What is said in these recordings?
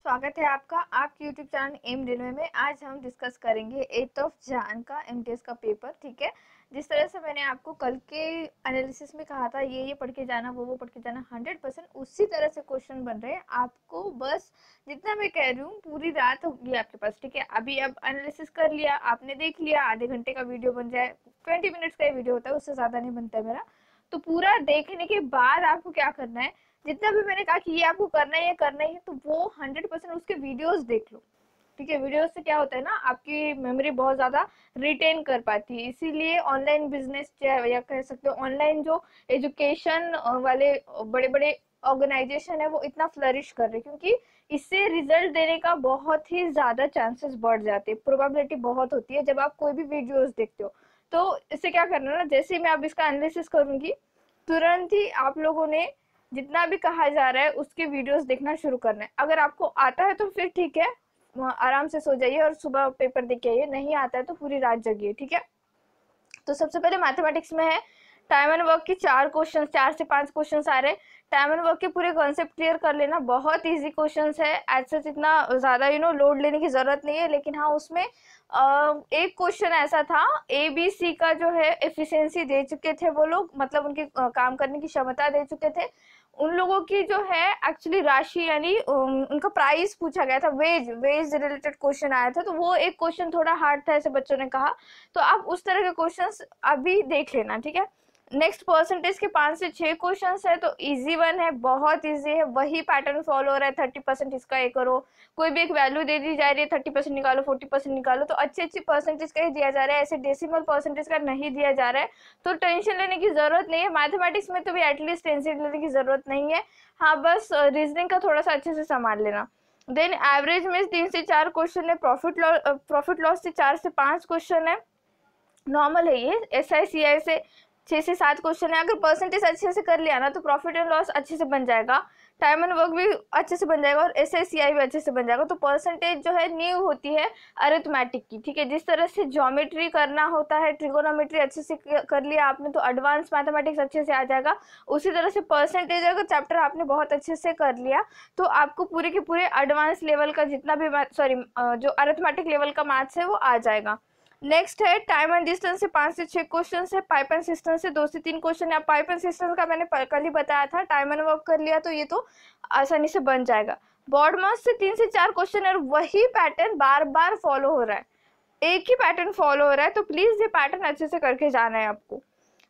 स्वागत है आपका आपके YouTube चैनल एम रेलवे में। आज हम डिस्कस करेंगे 8th ऑफ जान का एमटीएस का पेपर। ठीक है, जिस तरह से मैंने आपको कल के एनालिसिस में कहा था ये पढ़ के जाना वो पढ़ के जाना 100% उसी तरह से क्वेश्चन बन रहे हैं। आपको बस जितना मैं कह रही हूँ पूरी रात होगी आपके पास। ठीक है, अभी अब एनालिसिस कर लिया आपने, देख लिया, आधे घंटे का वीडियो बन जाए, 20 मिनट्स का वीडियो होता है, उससे ज़्यादा नहीं बनता है मेरा। तो पूरा देखने के बाद आपको क्या करना है, जितना भी मैंने कहा कि ये आपको करना है, ये करना ही है, तो वो 100% उसके वीडियोस देख लो। ठीक है, वीडियोस से क्या होता है ना, आपकी मेमोरी बहुत ज़्यादा रिटेन कर पाती है। इसीलिए ऑनलाइन बिजनेस या कह सकते हो ऑनलाइन जो एजुकेशन वाले बड़े बड़े ऑर्गेनाइजेशन है वो इतना फ्लरिश कर रहे हैं, क्योंकि इससे रिजल्ट देने का बहुत ही ज़्यादा चांसेस बढ़ जाते हैं, प्रोबेबिलिटी बहुत होती है जब आप कोई भी वीडियोस देखते हो। तो इससे क्या करना है ना, जैसे ही मैं अब इसका एनालिसिस करूंगी तुरंत ही आप लोगों ने जितना भी कहा जा रहा है उसके वीडियोस देखना शुरू करना है। अगर आपको आता है तो फिर ठीक है, आराम से सो जाइए और सुबह पेपर देख के आइए, नहीं आता है तो पूरी रात जगिए। ठीक है, तो सबसे पहले मैथमेटिक्स में है टाइम एंड वर्क की 4 से 5 क्वेश्चन आ रहे हैं। टाइम एंड वर्क के पूरे कॉन्सेप्ट क्लियर कर लेना, बहुत इजी क्वेश्चंस है, एज सच इतना ज़्यादा लोड लेने की ज़रूरत नहीं है। लेकिन हाँ, उसमें एक क्वेश्चन ऐसा था, ए बी सी का जो है एफिशिएंसी दे चुके थे वो लोग, मतलब उनकी काम करने की क्षमता दे चुके थे। उन लोगों की जो है एक्चुअली राशि यानी उनका प्राइस पूछा गया था, वेज वेज रिलेटेड क्वेश्चन आया था, तो वो एक क्वेश्चन थोड़ा हार्ड था ऐसे बच्चों ने कहा। तो आप उस तरह के क्वेश्चंस अभी देख लेना। ठीक है, नेक्स्ट परसेंटेज के 5 से 6 क्वेश्चंस है, तो इजी वन है, बहुत इजी है, वही पैटर्न फॉलो हो रहा है। 30% इसका ये करो, कोई भी एक वैल्यू दे दी जा रही है, 30% निकालो, 40% निकालो, तो अच्छी अच्छी परसेंटेज का ही दिया जा रहा है, ऐसे डेसिमल परसेंटेज का नहीं दिया जा रहा है। तो टेंशन लेने की जरूरत नहीं है, मैथमेटिक्स में तो भी एटलीस्ट टेंशन लेने की जरूरत नहीं है। हाँ, बस रीजनिंग का थोड़ा सा अच्छे से संभाल लेना। देन एवरेज में 3 से 4 क्वेश्चन है, प्रॉफिट लॉस से 4 से 5 क्वेश्चन है, नॉर्मल है ये। SI CI से 6 से 7 क्वेश्चन है। अगर परसेंटेज अच्छे से कर लिया ना तो प्रॉफिट एंड लॉस अच्छे से बन जाएगा, टाइम एंड वर्क भी अच्छे से बन जाएगा और SI CI भी अच्छे से बन जाएगा। तो परसेंटेज जो है नींव होती है अरिथमेटिक की। ठीक है, जिस तरह से ज्योमेट्री करना होता है, ट्रिगोनोमेट्री अच्छे से कर लिया आपने तो एडवांस मैथमेटिक्स अच्छे से आ जाएगा, उसी तरह से परसेंटेज अगर चैप्टर आपने बहुत अच्छे से कर लिया तो आपको पूरे के पूरे एडवांस लेवल का जितना भी जो अरिथमेटिक लेवल का मैथ्स है वो आ जाएगा। नेक्स्ट है टाइम एंड डिस्टेंस से 5 से 6 क्वेश्चन है, पाइप एंड सिस्टम से 2 से 3 क्वेश्चन है। पाइप एंड सिस्टम का मैंने कल ही बताया था, टाइम एंड वर्क कर लिया तो ये तो आसानी से बन जाएगा। बॉड मास से 3 से 4 क्वेश्चन है, वही पैटर्न बार बार फॉलो हो रहा है, एक ही पैटर्न फॉलो हो रहा है, तो प्लीज ये पैटर्न अच्छे से करके जाना है आपको।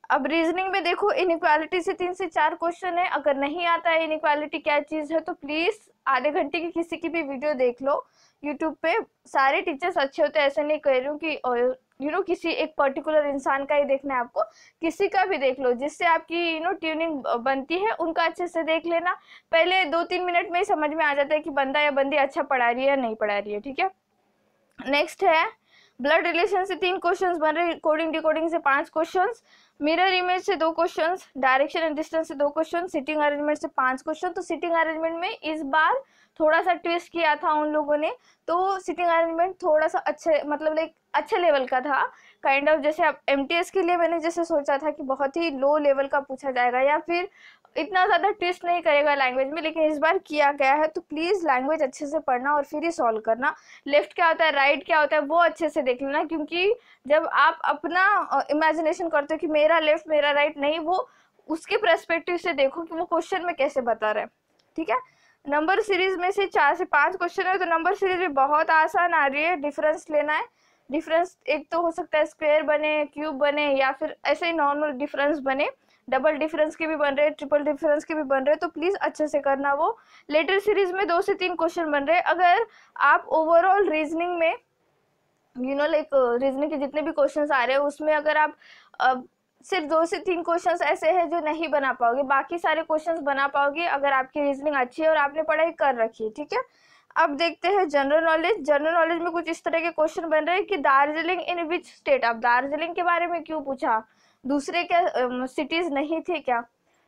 अब रीजनिंग में देखो, इनइक्वालिटी से 3 से 4 क्वेश्चन है, अगर नहीं आता है इनइक्वालिटी क्या चीज है तो प्लीज आधे घंटे की किसी की भी वीडियो देख लो यूट्यूब पे। सारे टीचर्स अच्छे होते हैं, ऐसे नहीं कह रही हूँ कि किसी एक पर्टिकुलर इंसान का ही देखना है आपको, किसी का भी देख लो जिससे आपकी ट्यूनिंग बनती है, उनका अच्छे से देख लेना। पहले 2-3 मिनट में ही समझ में आ जाता है कि बंदा या बंदी अच्छा पढ़ा रही है या नहीं पढ़ा रही है। ठीक है, नेक्स्ट है ब्लड रिलेशन से 3 क्वेश्चंस बन रहे, कोडिंग डिकोडिंग से 5 क्वेश्चंस, मिरर इमेज से 2 क्वेश्चंस, डायरेक्शन एंड डिस्टेंस से 2 क्वेश्चन, सिटिंग अरेंजमेंट से 5 क्वेश्चन। तो सिटिंग अरेंजमेंट में इस बार थोड़ा सा ट्विस्ट किया था उन लोगों ने, तो सिटिंग अरेंजमेंट थोड़ा सा अच्छे मतलब लाइक अच्छे लेवल का था, काइंड ऑफ जैसे अब MTS के लिए मैंने जैसे सोचा था कि बहुत ही लो लेवल का पूछा जाएगा या फिर इतना ज़्यादा ट्विस्ट नहीं करेगा लैंग्वेज में, लेकिन इस बार किया गया है। तो प्लीज़ लैंग्वेज अच्छे से पढ़ना और फिर ही सॉल्व करना। लेफ्ट क्या होता है, राइट क्या होता है, वो अच्छे से देख लेना, क्योंकि जब आप अपना इमेजिनेशन करते हो कि मेरा लेफ्ट मेरा राइट, नहीं, वो उसके पर्सपेक्टिव से देखो कि वो क्वेश्चन में कैसे बता रहे हैं। ठीक है, नंबर सीरीज में से 4 से 5 क्वेश्चन है, तो नंबर सीरीज में बहुत आसान आ रही है, डिफरेंस लेना है। डिफरेंस एक तो हो सकता है स्क्वायर बने, क्यूब बने, या फिर ऐसे ही नॉर्मल डिफरेंस बने, डबल डिफरेंस के भी बन रहे, ट्रिपल डिफरेंस के भी बन रहे, तो प्लीज अच्छे से करना। वो लेटर सीरीज में 2 से 3 क्वेश्चन बन रहे। अगर आप ओवरऑल रीजनिंग में लाइक रीजनिंग के जितने भी क्वेश्चंस आ रहे हैं उसमें अगर आप सिर्फ 2 से 3 क्वेश्चंस ऐसे हैं जो नहीं बना पाओगे, बाकी सारे क्वेश्चंस बना पाओगे अगर आपकी रीजनिंग अच्छी है और आपने पढ़ाई कर रखी है। ठीक है, अब देखते हैं जनरल नॉलेज। जनरल नॉलेज में कुछ इस तरह के क्वेश्चन बन रहे हैं कि दार्जिलिंग इन विच स्टेट। अब दार्जिलिंग के बारे में क्यों पूछा, दूसरे क्या सिटीज नहीं थे क्या?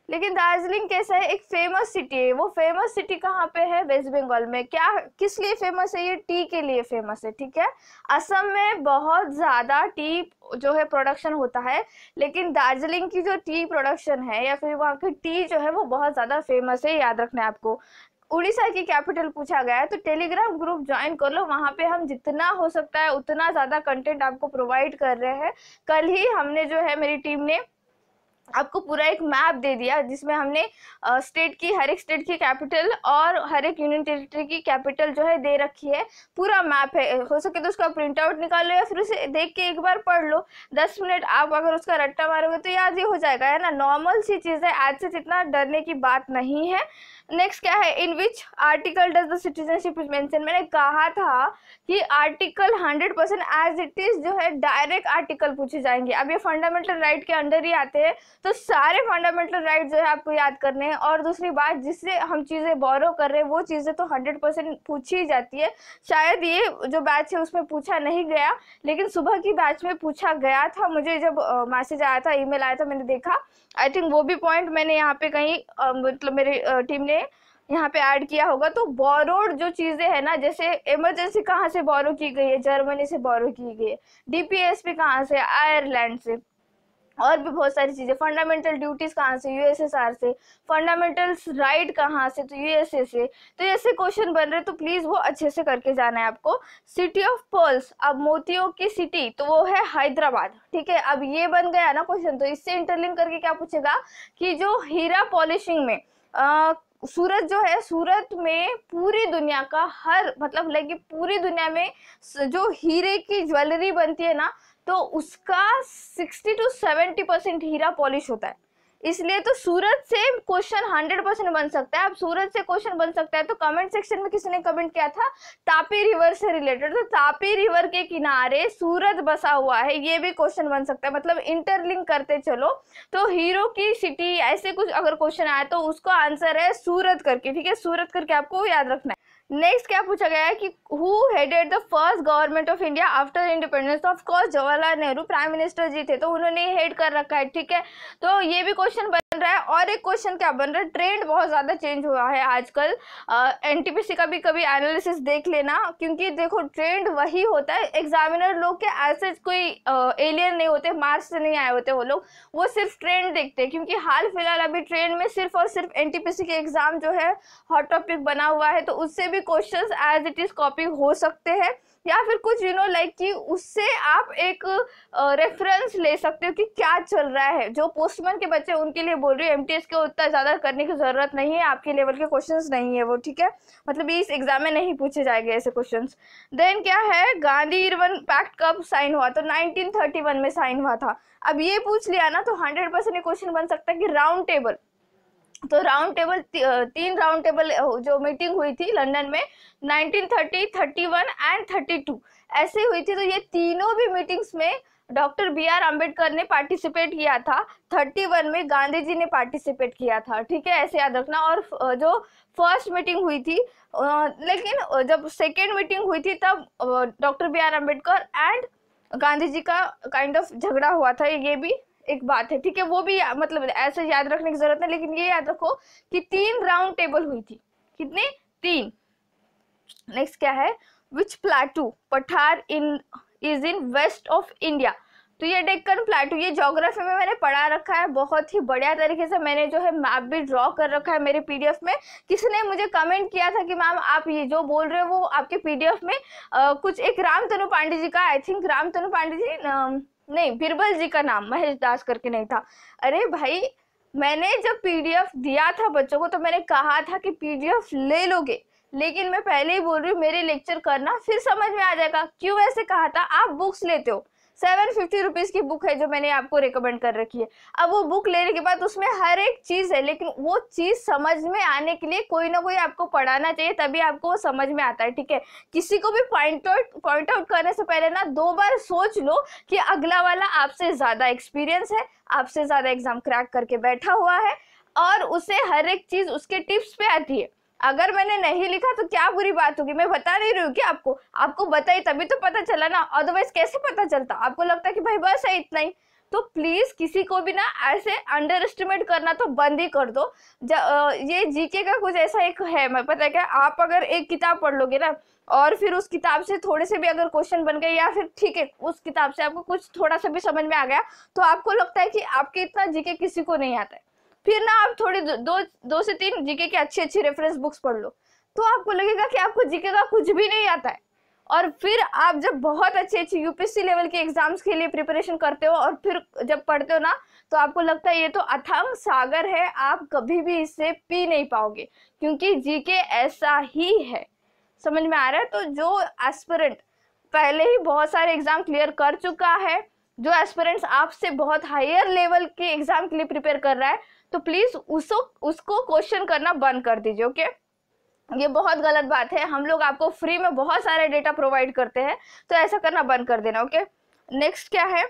लेकिन दार्जिलिंग कैसा है, एक फेमस सिटी है। वो फेमस सिटी कहाँ पे है, वेस्ट बंगाल में। क्या किस लिए फेमस है, ये टी के लिए फेमस है। ठीक है, असम में बहुत ज़्यादा टी जो है प्रोडक्शन होता है, लेकिन दार्जिलिंग की जो टी प्रोडक्शन है या फिर वहाँ की टी जो है वो बहुत ज़्यादा फेमस है, याद रखना है आपको। उड़ीसा की कैपिटल पूछा गया है तो टेलीग्राम ग्रुप ज्वाइन कर लो, वहां पे हम जितना हो सकता है उतना ज्यादा कंटेंट आपको प्रोवाइड कर रहे हैं। कल ही हमने जो है मेरी टीम ने आपको पूरा एक मैप दे दिया जिसमें हमने हर एक स्टेट की कैपिटल और हर एक यूनियन टेरिटरी की कैपिटल जो है दे रखी है। पूरा मैप है, हो सके तो उसका प्रिंट आउट निकाल लो या फिर उसे देख के एक बार पढ़ लो। 10 मिनट आप अगर उसका रट्टा मारोगे तो याद ही हो जाएगा, है ना। नॉर्मल सी चीज है, आज से इतना डरने की बात नहीं है। नेक्स्ट क्या है, in which article does the citizenship is mention. मैंने कहा था कि आर्टिकल 100% एज इट इज जो है डायरेक्ट आर्टिकल पूछे जाएंगे। अब ये फंडामेंटल राइट के अंडर ही आते हैं तो सारे फंडामेंटल राइट जो है आपको याद करने हैं। और दूसरी बात, जिससे हम चीज़ें बोरो कर रहे हैं वो चीज़ें तो 100% पूछी जाती है। शायद ये जो बैच है उसमें पूछा नहीं गया, लेकिन सुबह की बैच में पूछा गया था। मुझे जब मैसेज आया था, ईमेल आया था, मैंने देखा। आई थिंक वो भी पॉइंट मैंने यहाँ पे कहीं मतलब मेरी टीम ने यहाँ पे ऐड किया होगा। तो बोरोड जो चीजें है ना, जैसे इमरजेंसी कहाँ से बोरो की गई है, जर्मनी से बोरो की गई है। डीपीएसपी कहाँ से, आयरलैंड से। और भी बहुत सारी चीजें, फंडामेंटल ड्यूटीज कहाँ से, यूएसएसआर से। फंडामेंटल राइट कहाँ से, तो यूएसए से। तो ऐसे क्वेश्चन बन रहे तो प्लीज वो अच्छे से करके जाना है आपको। सिटी ऑफ पर्ल्स, अब मोतियों की सिटी तो वो है हैदराबाद, ठीक है। अब ये बन गया ना क्वेश्चन, तो इससे इंटरलिंक करके क्या पूछेगा कि जो हीरा पॉलिशिंग में सूरत जो है, सूरत में पूरी दुनिया का हर मतलब लाइक पूरी दुनिया में जो हीरे की ज्वेलरी बनती है ना, तो उसका 60 to 70% हीरा पॉलिश होता है। इसलिए तो सूरत से क्वेश्चन 100% बन सकता है। अब सूरत से क्वेश्चन बन सकता है तो कमेंट सेक्शन में किसी ने कमेंट किया था तापी रिवर से रिलेटेड, तो तापी रिवर के किनारे सूरत बसा हुआ है, ये भी क्वेश्चन बन सकता है। मतलब इंटरलिंक करते चलो। तो हीरो की सिटी ऐसे कुछ अगर क्वेश्चन आया तो उसका आंसर है सूरत करके, ठीक है। सूरत करके आपको याद रखना है। नेक्स्ट क्या पूछा गया है कि who headed the first government of India after independence. Of course Jawaharlal Nehru prime minister ji थे, तो उन्होंने हेड कर रखा है, ठीक है। तो ये भी क्वेश्चन बन रहा है। और एक क्वेश्चन क्या बन रहा है, ट्रेंड बहुत ज्यादा चेंज हुआ है आजकल। एनटीपीसी का भी कभी एनालिसिस देख लेना, क्योंकि देखो ट्रेंड वही होता है। एग्जामिनर लोग के ऐसे कोई एलियन नहीं होते, मार्स से नहीं आए होते वो लोग, वो सिर्फ ट्रेंड देखते हैं। क्योंकि हाल फिलहाल अभी ट्रेंड में सिर्फ और सिर्फ एनटीपीसी के एग्जाम जो है हॉट टॉपिक बना हुआ है, तो उससे भी questions as it is copy हो सकते हैं, या फिर कुछ लाइक कि उससे आप एक रेफरेंस ले सकते हो कि क्या चल रहा है। जो पोस्टमैन के बच्चे उनके लिए बोल रही है, एमटीएस के उतना ज्यादा करने की जरूरत नहीं है, आपके लेवल के क्वेश्चंस नहीं है वो, ठीक है। मतलब इस एग्जाम में नहीं पूछे जाएंगे ऐसे क्वेश्चंस। देन क्या है, गांधी इरविन पैक्ट कब साइन हुआ, तो 1931 में साइन हुआ था। अब ये पूछ लिया ना तो 100% क्वेश्चन बन सकता है कि राउंड टेबल। तो राउंड टेबल 3 राउंड टेबल जो मीटिंग हुई थी लंदन में 1930, 31 एंड 32 ऐसे हुई थी। तो ये तीनों भी मीटिंग्स में डॉक्टर बी.आर. अम्बेडकर ने पार्टिसिपेट किया था। 31 में गांधी जी ने पार्टिसिपेट किया था, ठीक है, ऐसे याद रखना। और जो फर्स्ट मीटिंग हुई थी, लेकिन जब सेकेंड मीटिंग हुई थी तब doctor B R. Ambedkar and Gandhi ji का काइंड ऑफ झगड़ा हुआ था, ये भी एक बात है, ठीक है। वो भी मतलब ऐसे याद रखने की जरूरत है, लेकिन ये याद रखो कि 3 राउंड टेबल हुई थी। कितने? 3। नेक्स्ट क्या है, विच प्लेटू पठार is in west of India. तो ये डेक्कन प्लेटू, ये ज्योग्राफी में मैंने पढ़ा रखा है, बहुत ही बढ़िया तरीके से मैंने जो है मैप भी ड्रॉ कर रखा है मेरे पीडीएफ में। किसी ने मुझे कमेंट किया था कि मैम आप ये जो बोल रहे हो वो आपके पीडीएफ में कुछ एक रामतनु पांडे जी का, आई थिंक रामतनु पांडे जी नहीं, बीरबल जी का नाम महेश दास करके नहीं था। अरे भाई, मैंने जब पीडीएफ दिया था बच्चों को तो मैंने कहा था कि पीडीएफ ले लोगे, लेकिन मैं पहले ही बोल रही हूँ मेरे लेक्चर करना, फिर समझ में आ जाएगा। क्यों ऐसे कहा था? आप बुक्स लेते हो, 750 रुपीज की बुक है जो मैंने आपको रिकमेंड कर रखी है। अब वो बुक लेने के बाद उसमें हर एक चीज है, लेकिन वो चीज समझ में आने के लिए कोई ना कोई आपको पढ़ाना चाहिए, तभी आपको वो समझ में आता है, ठीक है। किसी को भी पॉइंट आउट करने से पहले ना 2 बार सोच लो कि अगला वाला आपसे ज्यादा एक्सपीरियंस है, आपसे ज्यादा एग्जाम क्रैक करके बैठा हुआ है, और उसे हर एक चीज उसके टिप्स पे आती है। अगर मैंने नहीं लिखा तो क्या बुरी बात होगी? मैं बता नहीं रही हूँ कि आपको बताई तभी तो पता चला ना, अदरवाइज कैसे पता चलता? आपको लगता है कि भाई बस है इतना ही। तो प्लीज किसी को भी ना ऐसे अंडर एस्टिमेट करना तो बंद ही कर दो। ये जीके का कुछ ऐसा एक है, मैं पता है क्या, आप अगर एक किताब पढ़ लोगे ना और फिर उस किताब से थोड़े से भी अगर क्वेश्चन बन गए, या फिर ठीक है उस किताब से आपको कुछ थोड़ा सा भी समझ में आ गया, तो आपको लगता है कि आपके इतना जीके किसी को नहीं आता है। फिर ना आप थोड़ी दो से तीन जीके की अच्छी अच्छी रेफरेंस बुक्स पढ़ लो, तो आपको लगेगा कि आपको जीके का कुछ भी नहीं आता है। और फिर आप जब बहुत अच्छी अच्छी यूपीएससी लेवल के एग्जाम्स के लिए प्रिपरेशन करते हो और फिर जब पढ़ते हो ना, तो आपको लगता है ये तो अथांग सागर है, आप कभी भी इससे पी नहीं पाओगे, क्योंकि जीके ऐसा ही है। समझ में आ रहा है? तो जो एस्पिरेंट पहले ही बहुत सारे एग्जाम क्लियर कर चुका है, जो एस्पिरेंट्स आपसे बहुत हायर लेवल के एग्जाम के लिए प्रिपेयर कर रहा है, तो प्लीज उसको क्वेश्चन करना बंद कर दीजिए। ओके, ये बहुत गलत बात है। हम लोग आपको फ्री में बहुत सारे डेटा प्रोवाइड करते हैं, तो ऐसा करना बंद कर देना। ओके, नेक्स्ट क्या है?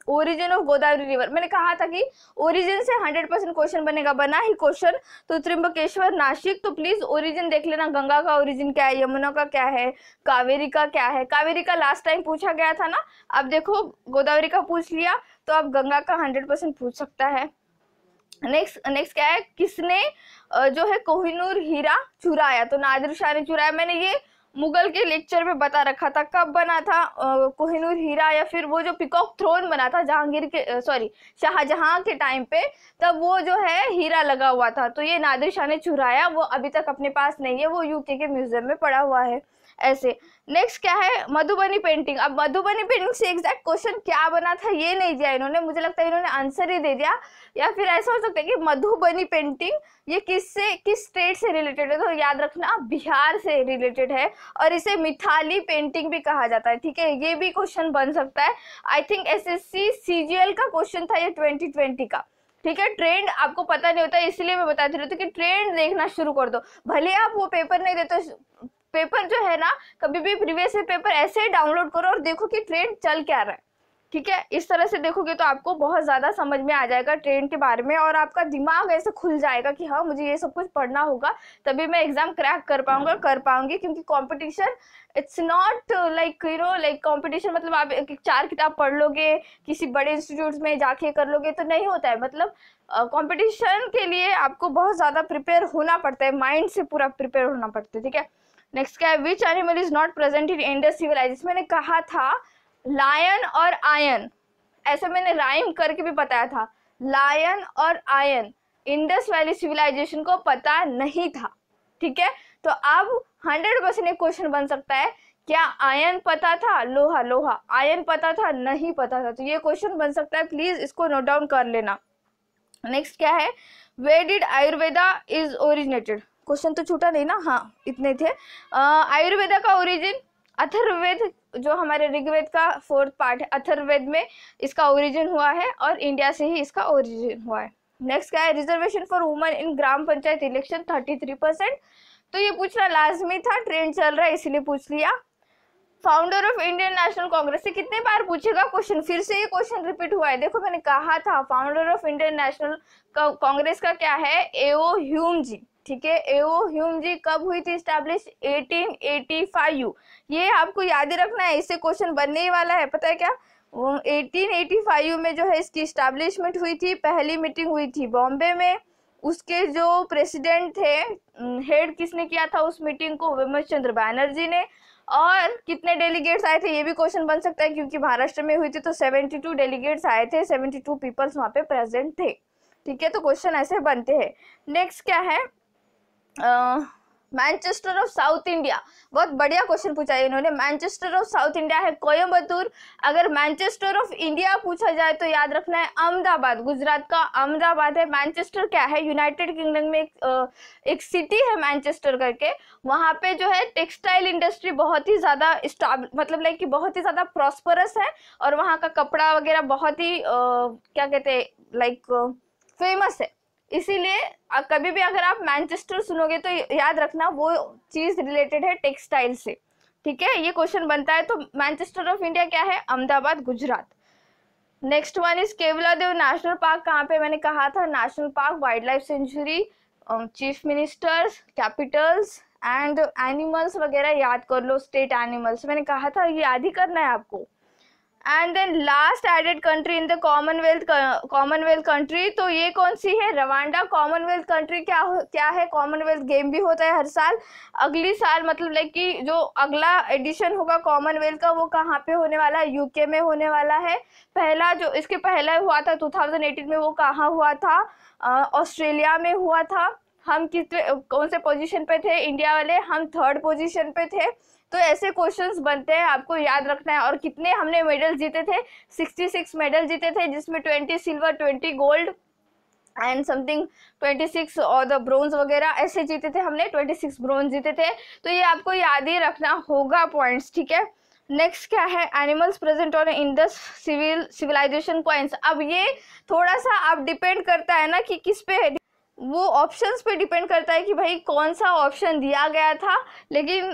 Origin of Godavari river. मैंने कहा था कि ओरिजिन से 100% क्वेश्चन बनेगा, बना ही क्वेश्चन तो त्रिम्बकेश्वर नासिक। तो प्लीज ओरिजिन देख लेना, गंगा का ओरिजिन क्या है, यमुना का क्या है, कावेरी का क्या है। कावेरी का लास्ट टाइम पूछा गया था ना, अब देखो गोदावरी का पूछ लिया, तो अब गंगा का 100% पूछ सकता है। नेक्स्ट क्या है? किसने जो है कोहिनूर हीरा चुराया? तो नादिर शाह ने चुराया। मैंने ये मुगल के लेक्चर में बता रखा था, कब बना था कोहिनूर हीरा, या फिर वो जो पिकॉक थ्रोन बना था जहांगीर के शाहजहां के टाइम पे, तब वो जो है हीरा लगा हुआ था, तो ये नादिर शाह ने चुराया, वो अभी तक अपने पास नहीं है, वो यूके के म्यूजियम में पड़ा हुआ है। ऐसे नेक्स्ट क्या है? मधुबनी पेंटिंग। अब मधुबनी पेंटिंग से एग्जैक्ट क्वेश्चन क्या बना था ये नहीं दिया इन्होंने, मुझे लगता है इन्होंने आंसर ही दे दिया, या फिर ऐसा हो सकता है कि मधुबनी पेंटिंग ये किस स्टेट से रिलेटेड है, तो याद रखना बिहार से रिलेटेड है, और इसे मिथाली पेंटिंग भी कहा जाता है। ठीक है, ये भी क्वेश्चन बन सकता है। आई थिंक एसएससी सीजीएल का क्वेश्चन था ये 2020 का। ठीक है, ट्रेंड आपको पता नहीं होता, इसलिए मैं बताती रहती हूँ कि ट्रेंड देखना शुरू कर दो, भले आप वो पेपर नहीं देते। पेपर जो है ना, कभी भी प्रीवियस पेपर ऐसे ही डाउनलोड करो और देखो कि ट्रेंड चल क्या रहा है। ठीक है, इस तरह से देखोगे तो आपको बहुत ज्यादा समझ में आ जाएगा ट्रेंड के बारे में, और आपका दिमाग ऐसे खुल जाएगा कि हाँ मुझे ये सब कुछ पढ़ना होगा, तभी मैं एग्जाम क्रैक कर पाऊंगा, कर पाऊंगी। क्योंकि competition it's not like like competition मतलब आप 4 किताब पढ़ लोगे, किसी बड़े इंस्टीट्यूट में जाके कर लोगे तो नहीं होता है। मतलब कंपटीशन के लिए आपको बहुत ज्यादा प्रिपेयर होना पड़ता है, माइंड से पूरा प्रिपेयर होना पड़ता है। ठीक है, नेक्स्ट क्या है? Which animal is not present in Indus civilization. मैंने कहा था लायन और आयन, ऐसा मैंने राइम करके भी बताया था, लायन और आयन इंडस वैली सिविलाइजेशन को पता नहीं था। ठीक है, तो अब 100% एक क्वेश्चन बन सकता है, क्या आयन पता था? लोहा आयन पता था? नहीं पता था, तो ये क्वेश्चन बन सकता है, प्लीज इसको नोट डाउन कर लेना। नेक्स्ट क्या है? Where did Ayurveda is originated. Question तो छूटा नहीं ना? हाँ, इतने थे। आयुर्वेदा का ओरिजिन अथर्ववेद, जो हमारे ऋग्वेद का 4th पार्ट है, अथर्ववेद में इसका ओरिजिन हुआ है, और इंडिया से ही इसका ओरिजिन हुआ है। नेक्स्ट क्या है? Reservation for women in gram panchayat election 33%। तो ये पूछना लाजमी था, ट्रेंड चल रहा है इसलिए पूछ लिया। Founder of Indian national Congress से कितने बार पूछेगा क्वेश्चन, फिर से ये क्वेश्चन रिपीट हुआ है। देखो मैंने कहा था founder of Indian national Congress का क्या है? एओ ह्यूम जी। ठीक है, एओ ह्यूम जी कब हुई थी स्टैब्लिश? 1885। ये आपको याद ही रखना है, इससे क्वेश्चन बनने ही वाला है। पता है क्या? 1885 में जो है इसकी स्टैब्लिशमेंट हुई थी, पहली मीटिंग हुई थी बॉम्बे में। उसके जो प्रेसिडेंट थे, हेड किसने किया था उस मीटिंग को? विमल चंद्र बैनर्जी ने। और कितने डेलीगेट्स आए थे ये भी क्वेश्चन बन सकता है, क्योंकि महाराष्ट्र में हुई थी तो 72 डेलीगेट्स आए थे, 72 पीपल्स वहां पे प्रेजेंट थे। ठीक है, तो क्वेश्चन ऐसे बनते हैं। नेक्स्ट क्या है? मैनचेस्टर ऑफ साउथ इंडिया, बहुत बढ़िया क्वेश्चन पूछा है इन्होंने। मैनचेस्टर ऑफ साउथ इंडिया है कोयम्बतूर। अगर मैनचेस्टर ऑफ इंडिया पूछा जाए तो याद रखना है अहमदाबाद, गुजरात का अहमदाबाद है। मैनचेस्टर क्या है? यूनाइटेड किंगडम में एक सिटी है मैनचेस्टर करके, वहां पे जो है टेक्सटाइल इंडस्ट्री बहुत ही ज्यादा मतलब लाइक कि बहुत ही ज्यादा प्रॉस्परस है, और वहाँ का कपड़ा वगैरह बहुत ही क्या कहते हैं लाइक फेमस है। इसीलिए कभी भी अगर आप मैनचेस्टर सुनोगे तो याद रखना वो चीज रिलेटेड है टेक्सटाइल से। ठीक है, ये क्वेश्चन बनता है। तो मैनचेस्टर ऑफ इंडिया क्या है? Ahmedabad, Gujarat. Next one is Keoladeo national park कहाँ पे? मैंने कहा था national park, wild life sanctuary, chief ministers, Capitals and animals वगैरह याद कर लो, स्टेट एनिमल्स। मैंने कहा था ये याद ही करना है आपको। And then last added country in the Commonwealth country, तो ये कौन सी है? रवांडा। कॉमनवेल्थ कंट्री क्या है? कॉमनवेल्थ गेम भी होता है हर साल। अगली साल मतलब लाइक कि जो अगला एडिशन होगा कॉमनवेल्थ का वो कहाँ पे होने वाला है? यूके में होने वाला है। पहला जो इसके पहला हुआ था 2018 में, वो कहाँ हुआ था? ऑस्ट्रेलिया में हुआ था। हम कौन से पोजीशन पे थे इंडिया वाले? हम 3rd पोजीशन पे थे। तो ऐसे क्वेश्चंस बनते हैं, आपको याद रखना है। और कितने हमने मेडल जीते थे? 66 मेडल जीते थे, जिसमें 20 सिल्वर, 20 गोल्ड एंड समथिंग 26 और द ब्रोंज वगैरह ऐसे जीते थे हमने। 26 ब्रोंज जीते थे। तो ये आपको याद ही रखना होगा पॉइंट्स, ठीक है। नेक्स्ट क्या है? Animals present on Indus civilization coins. अब ये थोड़ा सा अब डिपेंड करता है ना कि किस पे, वो ऑप्शंस पे डिपेंड करता है कि भाई कौन सा ऑप्शन दिया गया था। लेकिन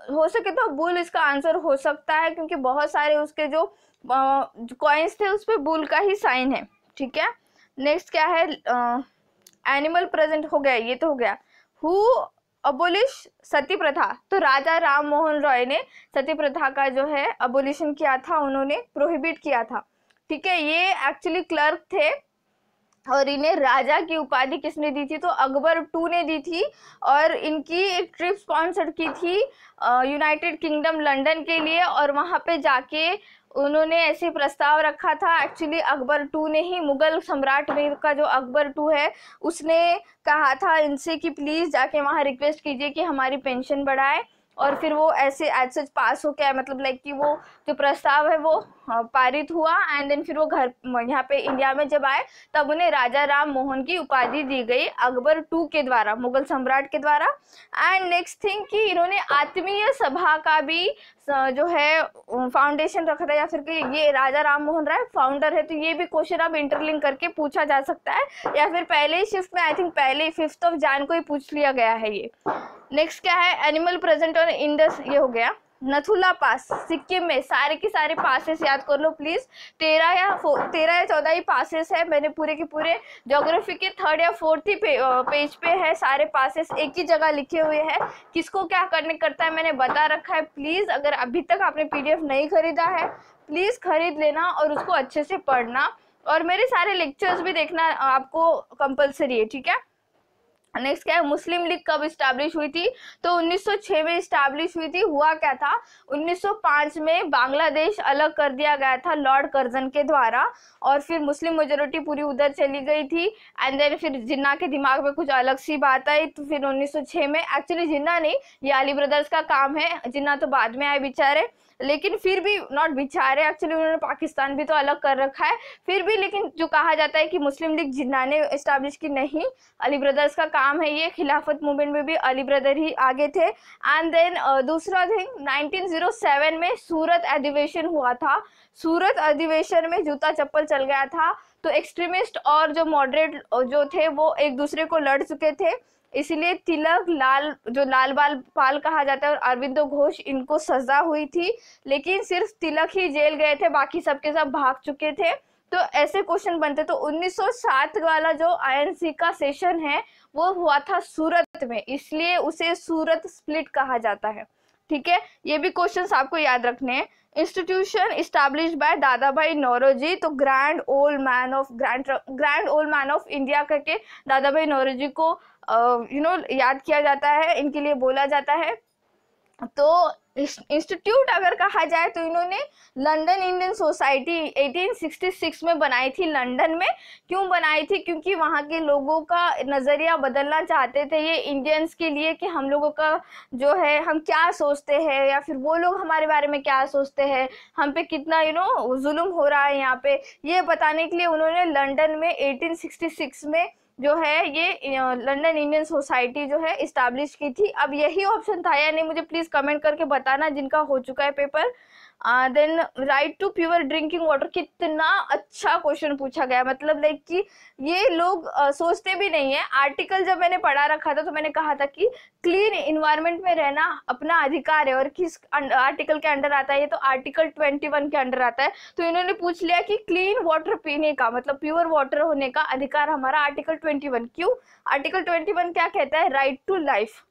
हो सके तो बुल इसका आंसर हो सकता है, क्योंकि बहुत सारे उसके जो कॉइन्स थे उस पे बुल का ही साइन है, ठीक है। नेक्स्ट क्या है? एनिमल प्रेजेंट हो गया, ये तो हो गया। हु अबोलिश सती प्रथा? तो राजा राम मोहन रॉय ने सती प्रथा का जो है अबोलिशन किया था, उन्होंने प्रोहिबिट किया था, ठीक है। ये एक्चुअली क्लर्क थे और इन्हें राजा की उपाधि किसने दी थी? तो अकबर II ने दी थी। और इनकी एक ट्रिप स्पॉन्सर की थी यूनाइटेड किंगडम लंदन के लिए, और वहाँ पे जाके उन्होंने ऐसे प्रस्ताव रखा था। एक्चुअली अकबर II ने ही, मुगल सम्राट में का जो अकबर II है, उसने कहा था इनसे कि प्लीज़ जाके वहाँ रिक्वेस्ट कीजिए कि हमारी पेंशन बढ़ाए। और फिर वो ऐसे एज सच पास हो गया, मतलब लाइक कि वो जो प्रस्ताव है वो पारित हुआ। एंड देन फिर वो घर यहाँ पे इंडिया में जब आए तब उन्हें राजा राम मोहन की उपाधि दी गई अकबर II के द्वारा, मुगल सम्राट के द्वारा। एंड नेक्स्ट थिंग कि इन्होंने आत्मीय सभा का भी जो है फाउंडेशन रखा था, या फिर कि ये राजा राम मोहन राय फाउंडर है। तो ये भी क्वेश्चन अब इंटरलिंक करके पूछा जा सकता है, या फिर पहले ही शिफ्ट में, आई थिंक पहले 5 जान को ही पूछ लिया गया है ये। नेक्स्ट क्या है? एनिमल प्रेजेंट ऑन इंडस, ये हो गया। नथुला पास सिक्किम में, सारे के सारे पासेस याद कर लो प्लीज। 13 या 14 ही पासेस है। मैंने पूरे के पूरे ज्योग्राफी के 3rd या 4th ही पेज पे है सारे पासेस, एक ही जगह लिखे हुए हैं। किसको क्या करने करता है मैंने बता रखा है। प्लीज अगर अभी तक आपने PDF नहीं खरीदा है, प्लीज खरीद लेना और उसको अच्छे से पढ़ना, और मेरे सारे लेक्चर्स भी देखना आपको कंपलसरी है, ठीक है। नेक्स्ट क्या है? मुस्लिम लीग कब स्टैब्लिश हुई थी? तो 1906 में स्टैब्लिश हुई थी। हुआ क्या था? 1905 में बांग्लादेश अलग कर दिया गया था लॉर्ड कर्जन के द्वारा, और फिर मुस्लिम मेजोरिटी पूरी उधर चली गई थी। एंड देन फिर जिन्ना के दिमाग में कुछ अलग सी बात आई, तो फिर 1906 में, एक्चुअली जिन्ना नहीं, ये अली ब्रदर्स का काम है, जिन्ना तो बाद में आए बेचारे, लेकिन फिर भी नॉट बेचारे, एक्चुअली उन्होंने पाकिस्तान भी तो अलग कर रखा है फिर भी। लेकिन जो कहा जाता है कि मुस्लिम लीग जिन्ना ने एस्टैब्लिश की, नहीं, अली ब्रदर्स का काम है ये। खिलाफत मूवमेंट में भी अली ब्रदर ही आगे थे। एंड देन दूसरा थिंग, 1907 में सूरत अधिवेशन हुआ था। सूरत अधिवेशन में जूता चप्पल चल गया था, तो एक्सट्रीमिस्ट और जो मॉडरेट जो थे वो एक दूसरे को लड़ चुके थे, इसलिए तिलक, लाल जो लाल बाल पाल कहा जाता है, और अरविंदो घोष, इनको सजा हुई थी। लेकिन सिर्फ तिलक ही जेल गए थे, बाकी सबके सब भाग चुके थे। तो ऐसे क्वेश्चन बनते। तो 1907 वाला जो INC का सेशन है वो हुआ था सूरत में, इसलिए उसे सूरत स्प्लिट कहा जाता है, ठीक है। ये भी क्वेश्चंस आपको याद रखने हैं। इंस्टीट्यूशन इस्टेब्लिश बाय दादा भाई नौरोजी, तो grand old man of India करके दादा भाई नौरोजी को याद किया जाता है, इनके लिए बोला जाता है। तो इंस्टीट्यूट अगर कहा जाए तो इन्होंने लंदन इंडियन सोसाइटी 1866 में बनाई थी। लंदन में क्यों बनाई थी? क्योंकि वहाँ के लोगों का नज़रिया बदलना चाहते थे ये इंडियंस के लिए, कि हम लोगों का जो है, हम क्या सोचते हैं, या फिर वो लोग हमारे बारे में क्या सोचते हैं, हम पे कितना जुल्म हो रहा है यहाँ पे, ये बताने के लिए उन्होंने लंदन में 1866 में जो है ये लंदन इंडियन सोसाइटी जो है इस्टेब्लिश की थी। अब यही ऑप्शन था या नहीं, मुझे प्लीज कमेंट करके बताना जिनका हो चुका है paper. Then right to pure drinking water, कितना अच्छा क्वेश्चन पूछा गया, मतलब लाइक कि ये लोग सोचते भी नहीं है। आर्टिकल जब मैंने पढ़ा रखा था तो मैंने कहा था कि क्लीन इन्वायरमेंट में रहना अपना अधिकार है, और किस आर्टिकल के अंडर आता है ये? तो आर्टिकल 21 के अंडर आता है। तो इन्होंने पूछ लिया कि क्लीन वाटर पीने का, मतलब प्योर वाटर होने का अधिकार हमारा आर्टिकल 21। क्यों? आर्टिकल 21 क्या कहता है? राइट टू लाइफ,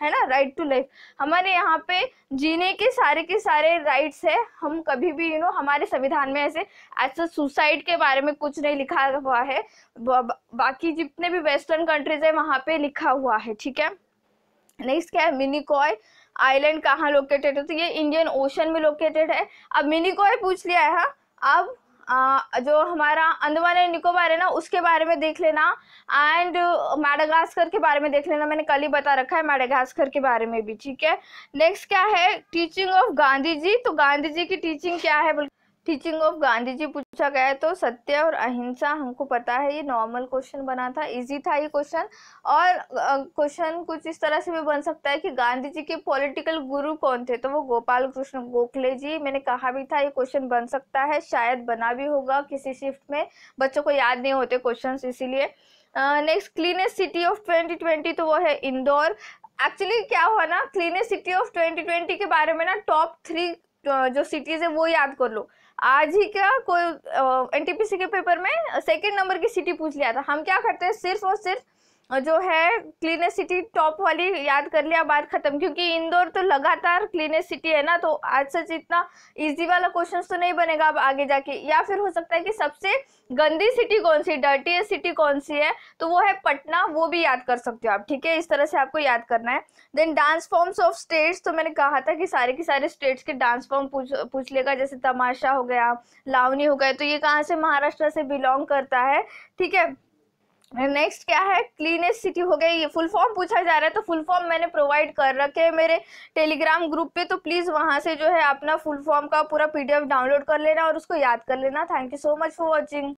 है ना, राइट टू लाइफ। हमारे यहाँ पे जीने के सारे राइट्स है। हम कभी भी हमारे संविधान में ऐसे सुसाइड के बारे में कुछ नहीं लिखा हुआ है। बाकी जितने भी वेस्टर्न कंट्रीज है वहाँ पे लिखा हुआ है, ठीक है। नेक्स्ट क्या है, मिनिकॉय आइलैंड कहाँ लोकेटेड है, तो ये इंडियन ओशन में लोकेटेड है। अब मिनिकॉय पूछ लिया है। अब जो हमारा अंडमान एंड निकोबार है ना, उसके बारे में देख लेना, एंड मैडागास्कर के बारे में देख लेना, मैंने कल ही बता रखा है मैडागास्कर के बारे में भी, ठीक है। नेक्स्ट क्या है, टीचिंग ऑफ गांधी जी, तो गांधी जी की टीचिंग क्या है, टीचिंग ऑफ गांधी जी पूछा गया है तो सत्य और अहिंसा, हमको पता है, ये नॉर्मल क्वेश्चन बना था, इजी था ये क्वेश्चन। और क्वेश्चन कुछ इस तरह से भी बन सकता है कि गांधी जी के पॉलिटिकल गुरु कौन थे, तो वो गोपाल कृष्ण गोखले जी, मैंने कहा भी था ये क्वेश्चन बन सकता है, शायद बना भी होगा किसी शिफ्ट में, बच्चों को याद नहीं होते क्वेश्चन इसीलिए। नेक्स्ट, क्लीनेस्ट सिटी ऑफ 2020, तो वो है इंदौर। एक्चुअली क्या हुआ ना, क्लीनेस्ट सिटी ऑफ 2020 के बारे में ना टॉप 3 जो सिटीज है वो याद कर लो। आज ही क्या कोई एनटीपीसी के पेपर में सेकंड नंबर की सिटी पूछ लिया था। हम क्या करते हैं, सिर्फ और सिर्फ जो है क्लीनेस्ट सिटी टॉप वाली याद कर लिया, बात खत्म, क्योंकि इंदौर तो लगातार क्लीनेस्ट सिटी है ना, तो आज सच इतना इजी वाला क्वेश्चन तो नहीं बनेगा अब आगे जाके। या फिर हो सकता है कि सबसे गंदी सिटी कौन सी, डर्टीएस्ट सिटी कौन सी है, तो वो है पटना, वो भी याद कर सकते हो आप, ठीक है। इस तरह से आपको याद करना है। Then dance forms of states, तो मैंने कहा था कि सारे के सारे स्टेट्स के डांस फॉर्म पूछ लेगा, जैसे तमाशा हो गया, लावनी हो गया, तो ये कहाँ से, महाराष्ट्र से बिलोंग करता है, ठीक है। नेक्स्ट क्या है, क्लीनेस्ट सिटी हो गई, ये फुल फॉर्म पूछा जा रहा है, तो फुल फॉर्म मैंने प्रोवाइड कर रखे हैं मेरे टेलीग्राम ग्रुप पे, तो प्लीज वहां से जो है अपना फुल फॉर्म का पूरा पीडीएफ डाउनलोड कर लेना और उसको याद कर लेना। Thank you so much for watching.